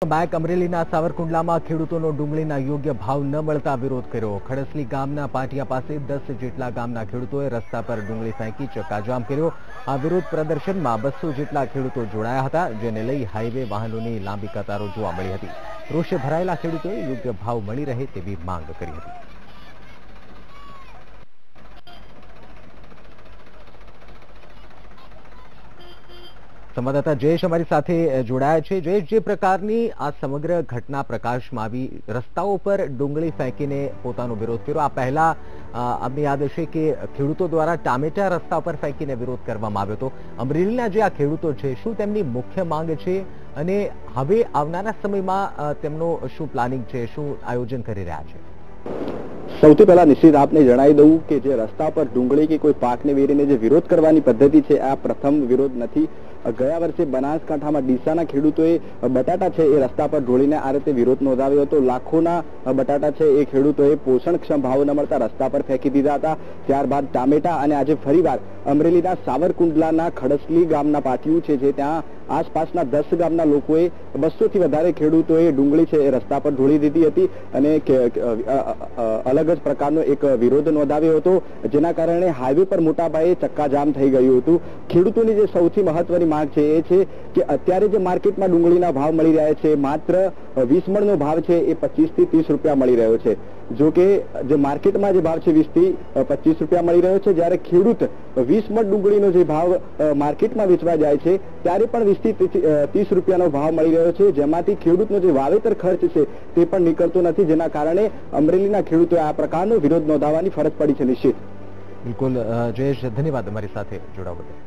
Back અમરેલીના સાવરકુંડલામાં ખેડૂતોનો ડુંગળીના યોગ્ય ભાવ ન મળતા વિરોધ કર્યો। ખડસલી ગામના પાટિયા પાસે 10 જેટલા ગામના ખેડૂતોએ રસ્તા પર ડુંગળી ફેંકી ચક્કાજામ કર્યો। આ વિરોધ પ્રદર્શનમાં 200 જેટલા ખેડૂતો જોડાયા હતા, જેને લઈ હાઈવે વાહનોની લાંબી કતારો જોવા મળી હતી। રોષે ભરાયેલા ખેડૂતોએ યોગ્ય ભાવ મળી રહે તેવી માંગ કરી હતી। संवाददाता जयेश अमारी साथे जोड़ाया है। जयेश, जे प्रकारनी आ समग्र घटना प्रकाश में आई, रस्ताओं पर डूंगળી फेंकीने पोतानो विरोध कर्यो। आ पहला अમને याद हशे के खेडूतो द्वारा टामेटा रस्ता पर फेंकीने विरोध करवामां આવ્યો હતો। અમરેલીના જે આ ખેડૂતો છે, શું તેમની મુખ્ય માંગ છે અને હવે આવનારા સમયમાં તેમનો શું પ્લાનિંગ છે, શું આયોજન કરી રહ્યા છે? સૌથી પહેલા નિશ્ચિત આપને જણાવી દઉં કે જે રસ્તા પર ડુંગળી કે કોઈ પાકને વેરીને જે વિરોધ કરવાની પદ્ધતિ છે, આ પ્રથમ વિરોધ નથી। ગયા વર્ષે બનાસકાંઠામાં ડીસાના ખેડૂતોએ બટાટા છે એ રસ્તા પર ઢોળીને આ રીતે વિરોધ નોંધાવ્યો હતો। લાખોના બટાટા છે એ ખેડૂતોએ પોષણક્ષમ ભાવ ન મળતા રસ્તા પર ફેંકી દીધા હતા। ત્યારબાદ ટામેટા અને આજે ફરીવાર અમરેલીના સાવરકુંડલાના ખડસલી ગામના પાટિયું છે, જે ત્યાં આસપાસના 10 ગામના લોકોએ 200 થી વધારે ખેડૂતોએ ડુંગળી છે એ રસ્તા પર ઢોળી દીધી હતી અને અલગ જ પ્રકારનો એક વિરોધ નોંધાવ્યો હતો, જેના કારણે હાઈવે પર મોટા પાયે ચક્કાજામ થઈ ગયું હતું। ખેડૂતોની જે સૌથી મહત્વની માંગ છે એ છે કે અત્યારે જે માર્કેટમાં ડુંગળીના ભાવ મળી રહ્યા છે, માત્ર 20 મણનો ભાવ છે એ 25 થી 30 રૂપિયા મળી રહ્યો છે। જો કે જે માર્કેટમાં જે ભાવ છે 20 થી 25 રૂપિયા મળી રહ્યો છે, જ્યારે ખેડૂત 20 મણ ડુંગળીનો જે ભાવ માર્કેટમાં વેચવા જાય છે ત્યારે પણ 20 થી 30 રૂપિયાનો ભાવ મળી રહ્યો છે, જેમાંથી ખેડૂતનો જે વાવેતર ખર્ચ છે તે પણ નીકળતો નથી, જેના કારણે અમરેલીના ખેડૂતોએ આ પ્રકારનો વિરોધ નોંધાવવાની ફરજ પડી છે। નિશ્ચિત બિલકુલ જયેશ, ધન્યવાદ અમારી સાથે જોડાવા બદલ।